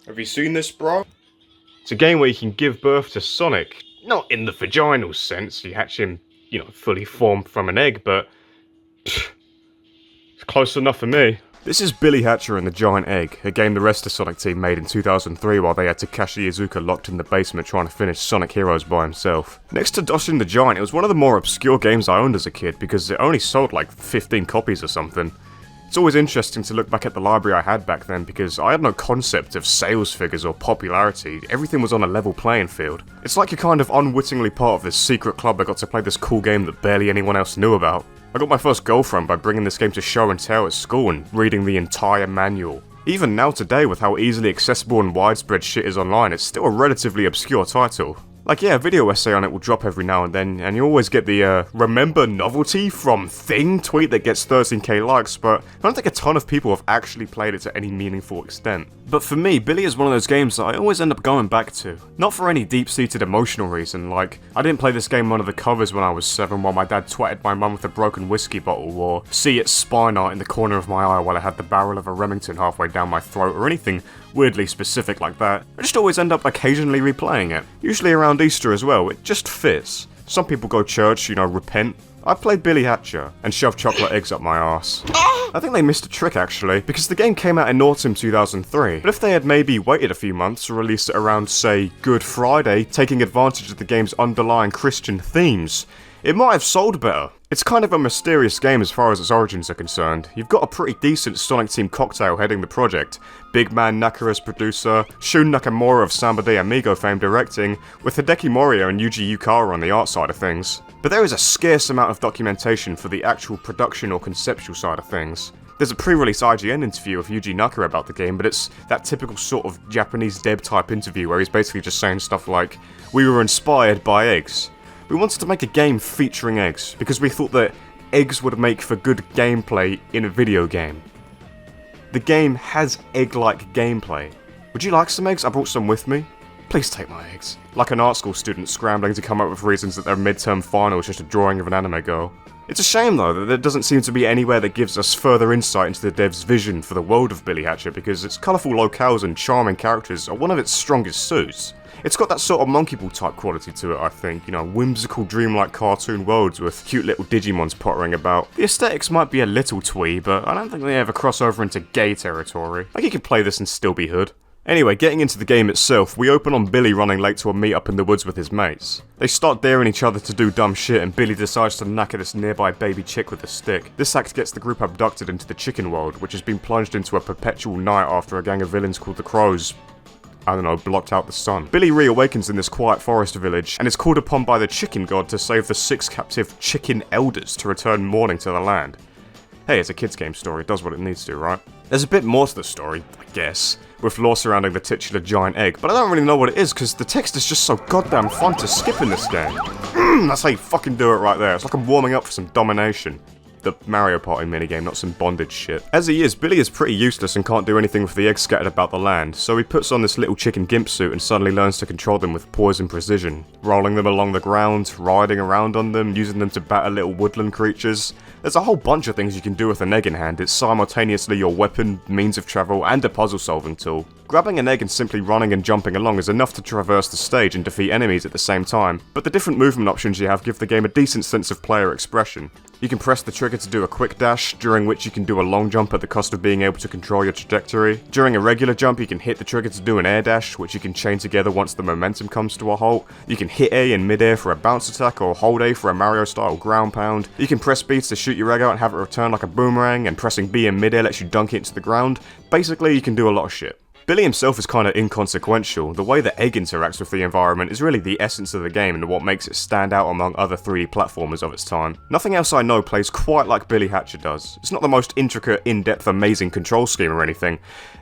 Have you seen this, bro? It's a game where you can give birth to Sonic. Not in the vaginal sense, you hatch him, fully formed from an egg, but pfft, it's close enough for me. This is Billy Hatcher and the Giant Egg, a game the rest of Sonic Team made in 2003 while they had Takashi Iizuka locked in the basement trying to finish Sonic Heroes by himself. Next to Doshin the Giant, it was one of the more obscure games I owned as a kid because it only sold like 15 copies or something. It's always interesting to look back at the library I had back then because I had no concept of sales figures or popularity, everything was on a level playing field. It's like you're kind of unwittingly part of this secret club that got to play this cool game that barely anyone else knew about. I got my first girlfriend by bringing this game to show and tell at school and reading the entire manual. Even now today, with how easily accessible and widespread shit is online, it's still a relatively obscure title. Like, yeah, a video essay on it will drop every now and then, and you always get the, remember novelty from thing tweet that gets 13k likes, but I don't think a ton of people have actually played it to any meaningful extent. But for me, Billy is one of those games that I always end up going back to. Not for any deep-seated emotional reason, like, I didn't play this game under the covers when I was 7 while my dad twatted my mum with a broken whiskey bottle, or see its spine art in the corner of my eye while I had the barrel of a Remington halfway down my throat, or anything weirdly specific like that. I just always end up occasionally replaying it. Usually around Easter as well, it just fits. Some people go church, repent. I played Billy Hatcher and shoved chocolate eggs up my arse. I think they missed a trick actually, because the game came out in autumn 2003, but if they had maybe waited a few months or released it around, say, Good Friday, taking advantage of the game's underlying Christian themes, it might have sold better. It's kind of a mysterious game as far as its origins are concerned. You've got a pretty decent Sonic Team cocktail heading the project, Big Man Nakara's producer, Shun Nakamura of Samba de Amigo fame directing, with Hideki Moriya and Yuji Yukara on the art side of things. But there is a scarce amount of documentation for the actual production or conceptual side of things. There's a pre-release IGN interview of Yuji Nakara about the game, but it's that typical sort of Japanese Deb type interview where he's basically just saying stuff like, "We were inspired by eggs. We wanted to make a game featuring eggs, because we thought that eggs would make for good gameplay in a video game. The game has egg-like gameplay. Would you like some eggs? I brought some with me. Please take my eggs." Like an art school student scrambling to come up with reasons that their midterm final is just a drawing of an anime girl. It's a shame though that there doesn't seem to be anywhere that gives us further insight into the dev's vision for the world of Billy Hatcher, because its colourful locales and charming characters are one of its strongest suits. It's got that sort of Monkey Ball type quality to it, I think, whimsical dreamlike cartoon worlds with cute little Digimons pottering about. The aesthetics might be a little twee, but I don't think they ever cross over into gay territory. Like you could play this and still be hood. Anyway, getting into the game itself, we open on Billy running late to a meet-up in the woods with his mates. They start daring each other to do dumb shit and Billy decides to knacker this nearby baby chick with a stick. This act gets the group abducted into the chicken world, which has been plunged into a perpetual night after a gang of villains called the Crows, blocked out the sun. Billy reawakens in this quiet forest village and is called upon by the chicken god to save the 6 captive chicken elders to return mourning to the land. Hey, it's a kids game story, it does what it needs to, right? There's a bit more to the story, I guess, with lore surrounding the titular giant egg, but I don't really know what it is because the text is just so goddamn fun to skip in this game. That's how you fucking do it right there. It's like I'm warming up for some domination. The Mario Party minigame, not some bondage shit. As he is, Billy is pretty useless and can't do anything with the eggs scattered about the land, so he puts on this little chicken gimp suit and suddenly learns to control them with poise and precision. Rolling them along the ground, riding around on them, using them to batter little woodland creatures. There's a whole bunch of things you can do with an egg in hand. It's simultaneously your weapon, means of travel, and a puzzle solving tool. Grabbing an egg and simply running and jumping along is enough to traverse the stage and defeat enemies at the same time, but the different movement options you have give the game a decent sense of player expression. You can press the trigger to do a quick dash, during which you can do a long jump at the cost of being able to control your trajectory. During a regular jump, you can hit the trigger to do an air dash, which you can chain together once the momentum comes to a halt. You can hit A in midair for a bounce attack, or hold A for a Mario-style ground pound. You can press B to shoot your egg out and have it return like a boomerang, and pressing B in midair lets you dunk it into the ground. Basically, you can do a lot of shit. Billy himself is kinda inconsequential. The way the egg interacts with the environment is really the essence of the game and what makes it stand out among other 3D platformers of its time. Nothing else I know plays quite like Billy Hatcher does. It's not the most intricate, in-depth, amazing control scheme or anything,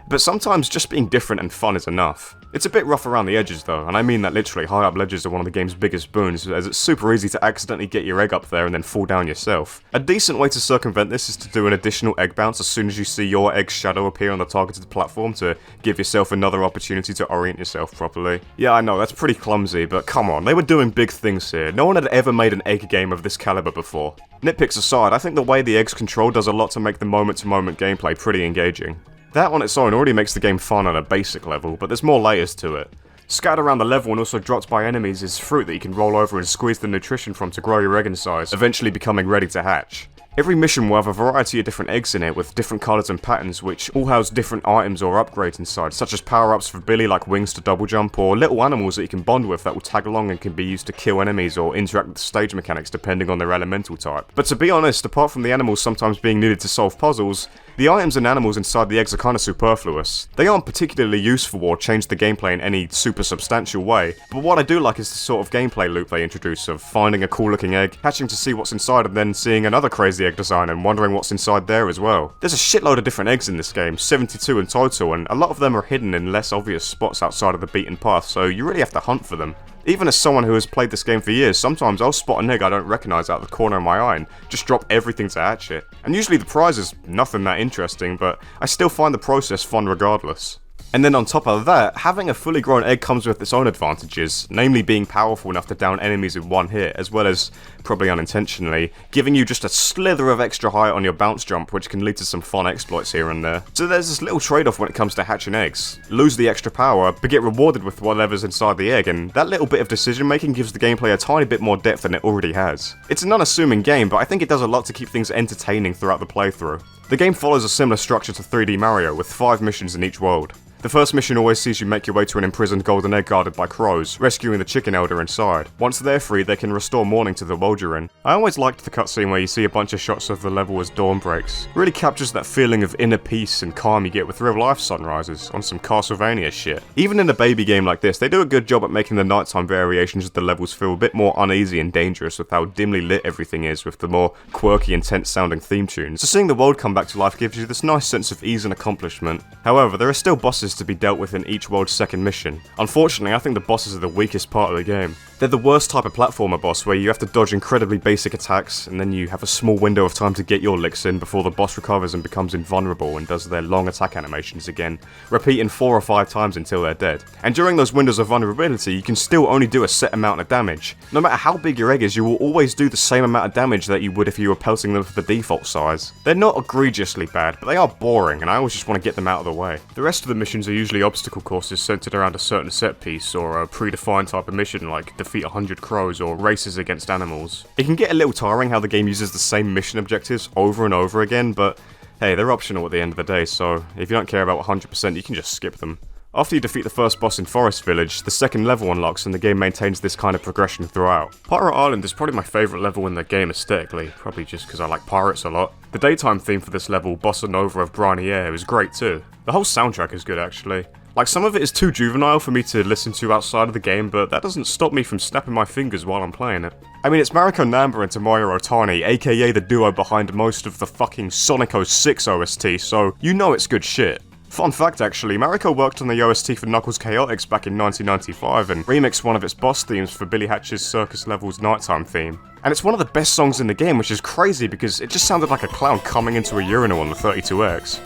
but sometimes just being different and fun is enough. It's a bit rough around the edges though, and I mean that literally. High up ledges are one of the game's biggest boons, as it's super easy to accidentally get your egg up there and then fall down yourself. A decent way to circumvent this is to do an additional egg bounce as soon as you see your egg's shadow appear on the targeted platform to give yourself another opportunity to orient yourself properly. Yeah, I know, that's pretty clumsy, but come on, they were doing big things here. No one had ever made an egg game of this caliber before. Nitpicks aside, I think the way the egg's control does a lot to make the moment-to-moment gameplay pretty engaging. That on its own already makes the game fun on a basic level, but there's more layers to it. Scattered around the level and also dropped by enemies is fruit that you can roll over and squeeze the nutrition from to grow your egg in size, eventually becoming ready to hatch. Every mission will have a variety of different eggs in it with different colours and patterns which all house different items or upgrades inside, such as power-ups for Billy like wings to double jump, or little animals that you can bond with that will tag along and can be used to kill enemies or interact with the stage mechanics depending on their elemental type. But to be honest, apart from the animals sometimes being needed to solve puzzles, the items and animals inside the eggs are kinda superfluous. They aren't particularly useful or change the gameplay in any super substantial way, but what I do like is the sort of gameplay loop they introduce of finding a cool looking egg, hatching to see what's inside and then seeing another crazy egg design and wondering what's inside there as well. There's a shitload of different eggs in this game, 72 in total, and a lot of them are hidden in less obvious spots outside of the beaten path, so you really have to hunt for them. Even as someone who has played this game for years, sometimes I'll spot an egg I don't recognise out of the corner of my eye and just drop everything to hatch it. And usually the prize is nothing that interesting, but I still find the process fun regardless. And then on top of that, having a fully grown egg comes with its own advantages, namely being powerful enough to down enemies in one hit, as well as, probably unintentionally, giving you just a slither of extra height on your bounce jump, which can lead to some fun exploits here and there. So there's this little trade-off when it comes to hatching eggs. Lose the extra power, but get rewarded with whatever's inside the egg, and that little bit of decision making gives the gameplay a tiny bit more depth than it already has. It's an unassuming game, but I think it does a lot to keep things entertaining throughout the playthrough. The game follows a similar structure to 3D Mario, with 5 missions in each world. The first mission always sees you make your way to an imprisoned golden egg guarded by crows, rescuing the chicken elder inside. Once they're free, they can restore morning to the world you're in. I always liked the cutscene where you see a bunch of shots of the level as dawn breaks. It really captures that feeling of inner peace and calm you get with real life sunrises, on some Castlevania shit. Even in a baby game like this, they do a good job at making the nighttime variations of the levels feel a bit more uneasy and dangerous with how dimly lit everything is with the more quirky, intense sounding theme tunes. So seeing the world come back to life gives you this nice sense of ease and accomplishment. However, there are still bosses to be dealt with in each world's second mission. Unfortunately, I think the bosses are the weakest part of the game. They're the worst type of platformer boss where you have to dodge incredibly basic attacks and then you have a small window of time to get your licks in before the boss recovers and becomes invulnerable and does their long attack animations again, repeating 4 or 5 times until they're dead. And during those windows of vulnerability, you can still only do a set amount of damage. No matter how big your egg is, you will always do the same amount of damage that you would if you were pelting them with the default size. They're not egregiously bad, but they are boring and I always just want to get them out of the way. The rest of the missions are usually obstacle courses centered around a certain set piece or a predefined type of mission like defeat 100 crows or races against animals. It can get a little tiring how the game uses the same mission objectives over and over again, but hey, they're optional at the end of the day, so if you don't care about 100% you can just skip them. After you defeat the first boss in Forest Village, the second level unlocks and the game maintains this kind of progression throughout. Pirate Island is probably my favourite level in the game aesthetically, probably just because I like pirates a lot. The daytime theme for this level, Bossa Nova of Briny Air, is great too. The whole soundtrack is good actually. Like, some of it is too juvenile for me to listen to outside of the game, but that doesn't stop me from snapping my fingers while I'm playing it. I mean, it's Mariko Namba and Tomohiro Otani, aka the duo behind most of the fucking Sonic 06 OST, so you know it's good shit. Fun fact actually, Mariko worked on the OST for Knuckles Chaotix back in 1995 and remixed one of its boss themes for Billy Hatch's Circus Level's nighttime theme. And it's one of the best songs in the game, which is crazy because it just sounded like a clown coming into a urinal on the 32X.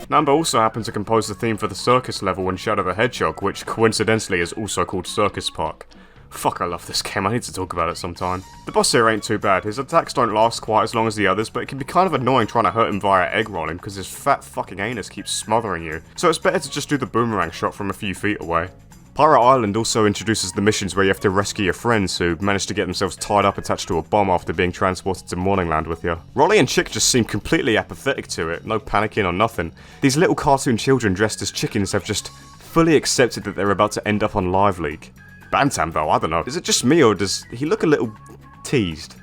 Namba also happened to compose the theme for the circus level in Shadow the Hedgehog, which coincidentally is also called Circus Park. Fuck, I love this game, I need to talk about it sometime. The boss here ain't too bad, his attacks don't last quite as long as the others, but it can be kind of annoying trying to hurt him via egg rolling because his fat fucking anus keeps smothering you, so it's better to just do the boomerang shot from a few feet away. Pirate Island also introduces the missions where you have to rescue your friends who manage to get themselves tied up attached to a bomb after being transported to Morningland with you. Rolly and Chick just seem completely apathetic to it, no panicking or nothing. These little cartoon children dressed as chickens have just fully accepted that they're about to end up on Live Leak. Bantam though, I don't know. Is it just me or does he look a little teased?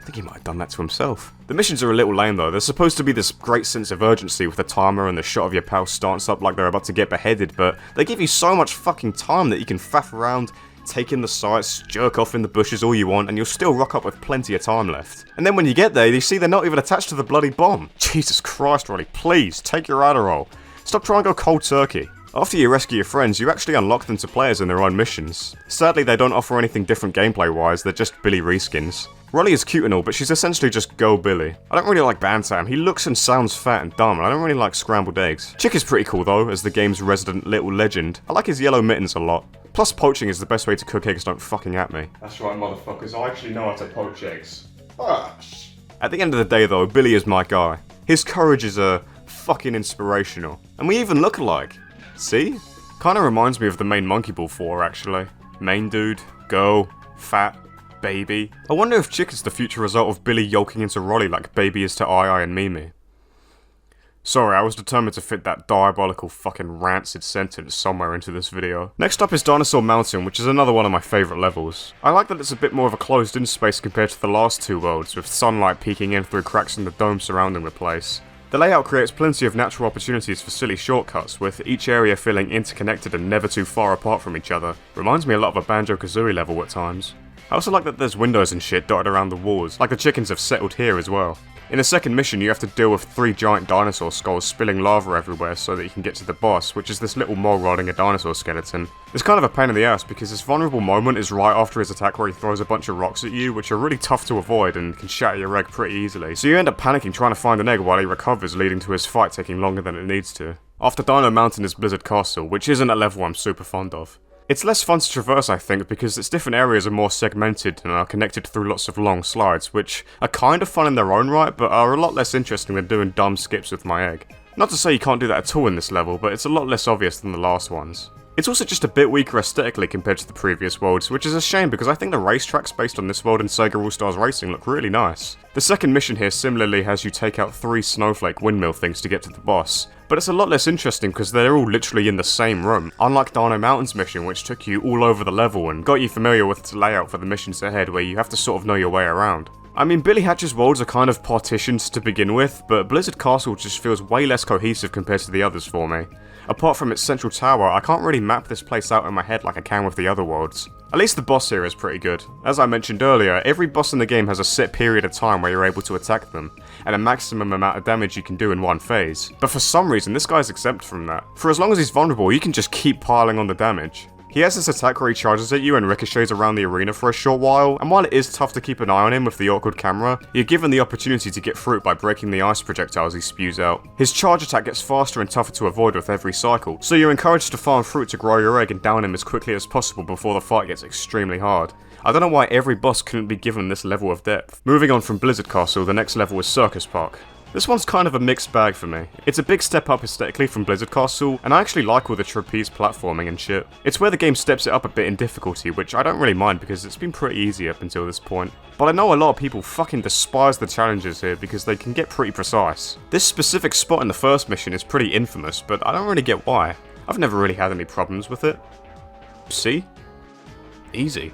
I think he might have done that to himself. The missions are a little lame though. There's supposed to be this great sense of urgency with the timer and the shot of your pal stance up like they're about to get beheaded, but they give you so much fucking time that you can faff around, take in the sights, jerk off in the bushes all you want, and you'll still rock up with plenty of time left. And then when you get there, you see they're not even attached to the bloody bomb. Jesus Christ, Roddy, please, take your Adderall. Stop trying to go cold turkey. After you rescue your friends, you actually unlock them to players in their own missions. Sadly, they don't offer anything different gameplay-wise, they're just Billy reskins. Rolly is cute and all, but she's essentially just Go Billy. I don't really like Bantam, he looks and sounds fat and dumb, and I don't really like scrambled eggs. Chick is pretty cool though, as the game's resident little legend. I like his yellow mittens a lot. Plus poaching is the best way to cook eggs, don't fucking at me. That's right motherfuckers, I actually know how to poach eggs. At the end of the day though, Billy is my guy. His courage is fucking inspirational. And we even look alike. See? Kinda reminds me of the main Monkey Ball 4 actually. Main dude, girl, fat, baby. I wonder if Chick is the future result of Billy yolking into Rolly like Baby is to Ai and Mimi. Sorry, I was determined to fit that diabolical fucking rancid sentence somewhere into this video. Next up is Dinosaur Mountain, which is another one of my favourite levels. I like that it's a bit more of a closed-in space compared to the last two worlds, with sunlight peeking in through cracks in the dome surrounding the place. The layout creates plenty of natural opportunities for silly shortcuts, with each area feeling interconnected and never too far apart from each other. Reminds me a lot of a Banjo-Kazooie level at times. I also like that there's windows and shit dotted around the walls, like the chickens have settled here as well. In the second mission, you have to deal with 3 giant dinosaur skulls spilling lava everywhere so that you can get to the boss, which is this little mole riding a dinosaur skeleton. It's kind of a pain in the ass because his vulnerable moment is right after his attack where he throws a bunch of rocks at you, which are really tough to avoid and can shatter your egg pretty easily. So you end up panicking trying to find an egg while he recovers, leading to his fight taking longer than it needs to. After Dino Mountain is Blizzard Castle, which isn't a level I'm super fond of. It's less fun to traverse, I think, because its different areas are more segmented and are connected through lots of long slides, which are kind of fun in their own right, but are a lot less interesting than doing dumb skips with my egg. Not to say you can't do that at all in this level, but it's a lot less obvious than the last ones. It's also just a bit weaker aesthetically compared to the previous worlds, which is a shame because I think the racetracks based on this world in SEGA All-Stars Racing look really nice. The second mission here similarly has you take out 3 snowflake windmill things to get to the boss, but it's a lot less interesting because they're all literally in the same room, unlike Dino Mountain's mission which took you all over the level and got you familiar with its layout for the missions ahead where you have to sort of know your way around. I mean, Billy Hatch's worlds are kind of partitioned to begin with, but Blizzard Castle just feels way less cohesive compared to the others for me. Apart from its central tower, I can't really map this place out in my head like I can with the other worlds. At least the boss here is pretty good. As I mentioned earlier, every boss in the game has a set period of time where you're able to attack them, and a maximum amount of damage you can do in one phase. But for some reason, this guy's exempt from that. For as long as he's vulnerable, you can just keep piling on the damage. He has this attack where he charges at you and ricochets around the arena for a short while, and while it is tough to keep an eye on him with the awkward camera, you're given the opportunity to get through it by breaking the ice projectiles he spews out. His charge attack gets faster and tougher to avoid with every cycle, so you're encouraged to farm fruit to grow your egg and down him as quickly as possible before the fight gets extremely hard. I don't know why every boss couldn't be given this level of depth. Moving on from Blizzard Castle, the next level is Circus Park. This one's kind of a mixed bag for me. It's a big step up aesthetically from Blizzard Castle, and I actually like all the trapeze platforming and shit. It's where the game steps it up a bit in difficulty, which I don't really mind because it's been pretty easy up until this point. But I know a lot of people fucking despise the challenges here because they can get pretty precise. This specific spot in the first mission is pretty infamous, but I don't really get why. I've never really had any problems with it. See? Easy.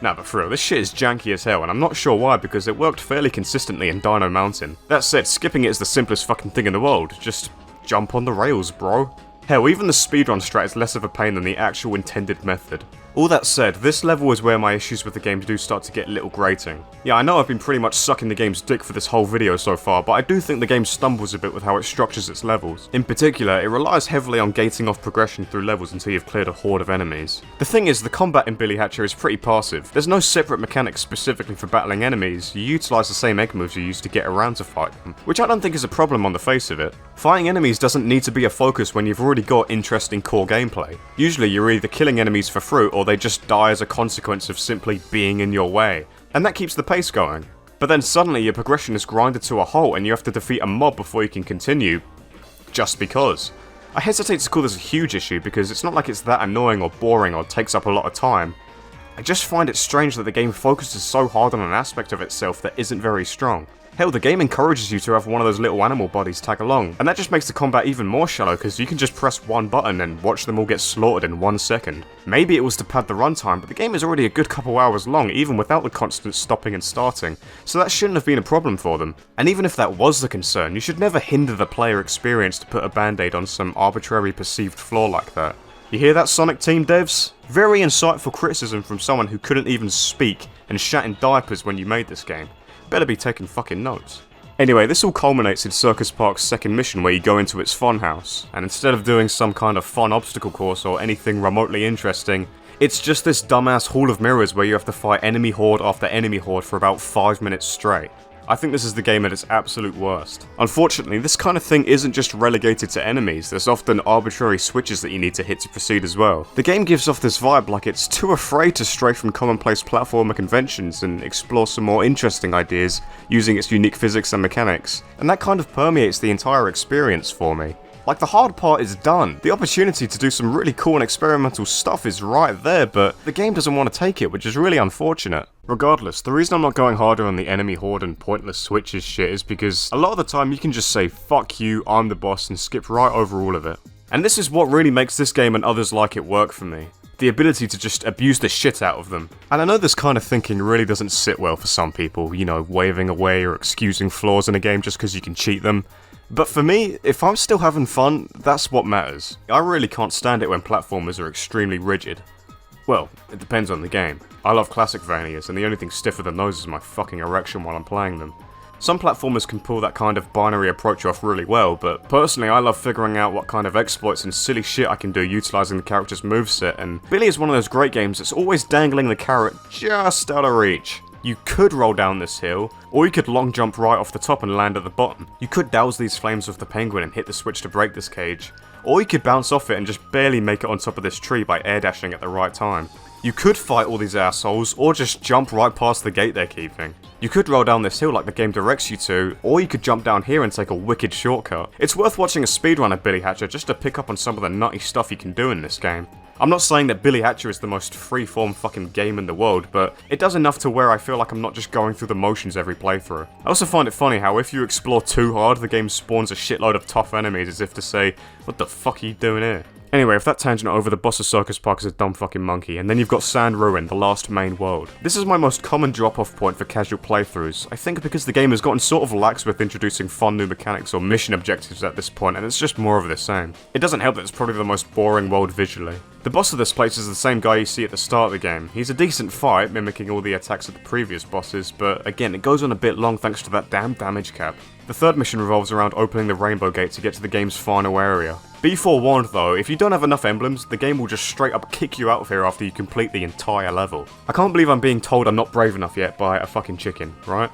Nah, but for real, this shit is janky as hell, and I'm not sure why because it worked fairly consistently in Dino Mountain. That said, skipping it is the simplest fucking thing in the world. Just jump on the rails, bro. Hell, even the speedrun strat is less of a pain than the actual intended method. All that said, this level is where my issues with the game do start to get a little grating. Yeah, I know I've been pretty much sucking the game's dick for this whole video so far, but I do think the game stumbles a bit with how it structures its levels. In particular, it relies heavily on gating off progression through levels until you've cleared a horde of enemies. The thing is, the combat in Billy Hatcher is pretty passive. There's no separate mechanics specifically for battling enemies, you utilise the same egg moves you use to get around to fight them, which I don't think is a problem on the face of it. Fighting enemies doesn't need to be a focus when you've already got interesting core gameplay. Usually you're either killing enemies for fruit or they just die as a consequence of simply being in your way, and that keeps the pace going. But then suddenly your progression is grinded to a halt and you have to defeat a mob before you can continue, just because. I hesitate to call this a huge issue because it's not like it's that annoying or boring or takes up a lot of time. I just find it strange that the game focuses so hard on an aspect of itself that isn't very strong. Hell, the game encourages you to have one of those little animal bodies tag along, and that just makes the combat even more shallow because you can just press one button and watch them all get slaughtered in 1 second. Maybe it was to pad the runtime, but the game is already a good couple hours long even without the constant stopping and starting, so that shouldn't have been a problem for them. And even if that was the concern, you should never hinder the player experience to put a band-aid on some arbitrary perceived flaw like that. You hear that, Sonic Team devs? Very insightful criticism from someone who couldn't even speak and shat in diapers when you made this game. Better be taking fucking notes. Anyway, this all culminates in Circus Park's second mission where you go into its funhouse, and instead of doing some kind of fun obstacle course or anything remotely interesting, it's just this dumbass hall of mirrors where you have to fight enemy horde after enemy horde for about 5 minutes straight. I think this is the game at its absolute worst. Unfortunately, this kind of thing isn't just relegated to enemies, there's often arbitrary switches that you need to hit to proceed as well. The game gives off this vibe like it's too afraid to stray from commonplace platformer conventions and explore some more interesting ideas using its unique physics and mechanics, and that kind of permeates the entire experience for me. Like, the hard part is done. The opportunity to do some really cool and experimental stuff is right there, but the game doesn't want to take it, which is really unfortunate. Regardless, the reason I'm not going harder on the enemy horde and pointless switches shit is because a lot of the time you can just say, fuck you, I'm the boss, and skip right over all of it. And this is what really makes this game and others like it work for me. The ability to just abuse the shit out of them. And I know this kind of thinking really doesn't sit well for some people, you know, waving away or excusing flaws in a game just because you can cheat them. But for me, if I'm still having fun, that's what matters. I really can't stand it when platformers are extremely rigid. Well, it depends on the game. I love classic Vanias, and the only thing stiffer than those is my fucking erection while I'm playing them. Some platformers can pull that kind of binary approach off really well, but personally I love figuring out what kind of exploits and silly shit I can do utilising the character's moveset, and Billy is one of those great games that's always dangling the carrot just out of reach. You could roll down this hill, or you could long jump right off the top and land at the bottom. You could douse these flames with the penguin and hit the switch to break this cage, or you could bounce off it and just barely make it on top of this tree by air dashing at the right time. You could fight all these assholes, or just jump right past the gate they're keeping. You could roll down this hill like the game directs you to, or you could jump down here and take a wicked shortcut. It's worth watching a speedrun of Billy Hatcher just to pick up on some of the nutty stuff you can do in this game. I'm not saying that Billy Hatcher is the most freeform fucking game in the world, but it does enough to where I feel like I'm not just going through the motions every playthrough. I also find it funny how if you explore too hard, the game spawns a shitload of tough enemies as if to say, what the fuck are you doing here? Anyway, with that tangent over, the boss of Circus Park is a dumb fucking monkey, and then you've got Sand Ruin, the last main world. This is my most common drop-off point for casual playthroughs, I think because the game has gotten sort of lax with introducing fun new mechanics or mission objectives at this point, and it's just more of the same. It doesn't help that it's probably the most boring world visually. The boss of this place is the same guy you see at the start of the game. He's a decent fight, mimicking all the attacks of the previous bosses, but again, it goes on a bit long thanks to that damn damage cap. The third mission revolves around opening the Rainbow Gate to get to the game's final area. Be forewarned though, if you don't have enough emblems, the game will just straight up kick you out of here after you complete the entire level. I can't believe I'm being told I'm not brave enough yet by a fucking chicken, right?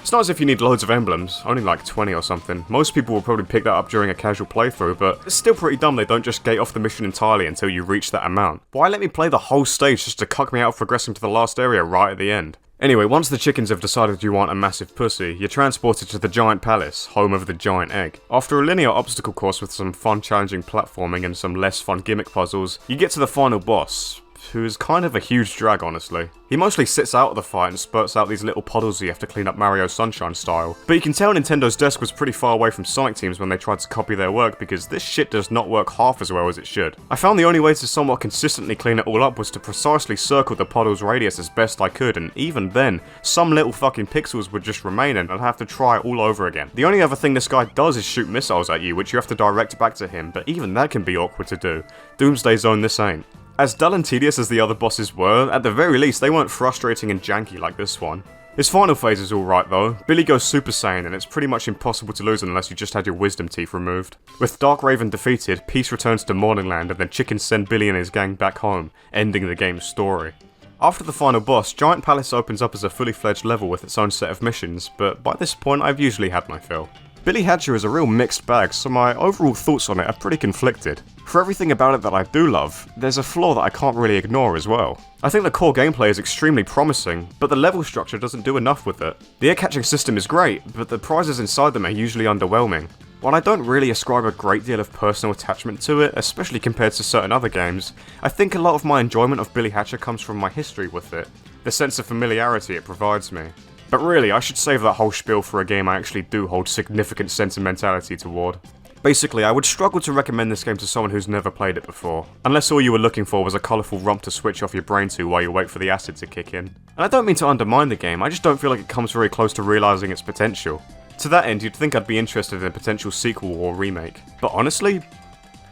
It's not as if you need loads of emblems, only like 20 or something. Most people will probably pick that up during a casual playthrough, but it's still pretty dumb they don't just gate off the mission entirely until you reach that amount. Why let me play the whole stage just to cuck me out of progressing to the last area right at the end? Anyway, once the chickens have decided you want a massive pussy, you're transported to the Giant Palace, home of the Giant Egg. After a linear obstacle course with some fun challenging platforming and some less fun gimmick puzzles, you get to the final boss, who is kind of a huge drag honestly. He mostly sits out of the fight and spurts out these little puddles you have to clean up Mario Sunshine style. But you can tell Nintendo's desk was pretty far away from Sonic teams when they tried to copy their work because this shit does not work half as well as it should. I found the only way to somewhat consistently clean it all up was to precisely circle the puddle's radius as best I could, and even then, some little fucking pixels would just remain and I'd have to try it all over again. The only other thing this guy does is shoot missiles at you, which you have to direct back to him, but even that can be awkward to do. Doomsday Zone this ain't. As dull and tedious as the other bosses were, at the very least they weren't frustrating and janky like this one. His final phase is alright though. Billy goes Super Saiyan and it's pretty much impossible to lose unless you just had your wisdom teeth removed. With Dark Raven defeated, peace returns to Morningland and the chickens send Billy and his gang back home, ending the game's story. After the final boss, Giant Palace opens up as a fully fledged level with its own set of missions, but by this point I've usually had my fill. Billy Hatcher is a real mixed bag, so my overall thoughts on it are pretty conflicted. For everything about it that I do love, there's a flaw that I can't really ignore as well. I think the core gameplay is extremely promising, but the level structure doesn't do enough with it. The air catching system is great, but the prizes inside them are usually underwhelming. While I don't really ascribe a great deal of personal attachment to it, especially compared to certain other games, I think a lot of my enjoyment of Billy Hatcher comes from my history with it, the sense of familiarity it provides me. But really, I should save that whole spiel for a game I actually do hold significant sentimentality toward. Basically, I would struggle to recommend this game to someone who's never played it before, unless all you were looking for was a colourful romp to switch off your brain to while you wait for the acid to kick in. And I don't mean to undermine the game, I just don't feel like it comes very close to realising its potential. To that end, you'd think I'd be interested in a potential sequel or remake, but honestly,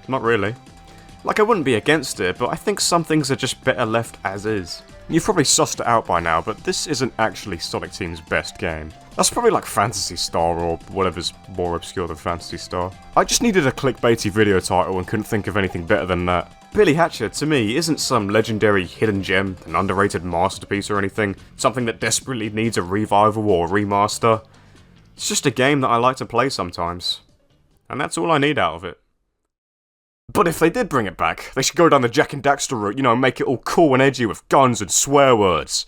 not really. Like, I wouldn't be against it, but I think some things are just better left as is. You've probably sussed it out by now, but this isn't actually Sonic Team's best game. That's probably like Phantasy Star or whatever's more obscure than Phantasy Star. I just needed a clickbaity video title and couldn't think of anything better than that. Billy Hatcher, to me, isn't some legendary hidden gem, an underrated masterpiece or anything, something that desperately needs a revival or remaster. It's just a game that I like to play sometimes. And that's all I need out of it. But if they did bring it back, they should go down the Jack and Daxter route, you know, make it all cool and edgy with guns and swear words.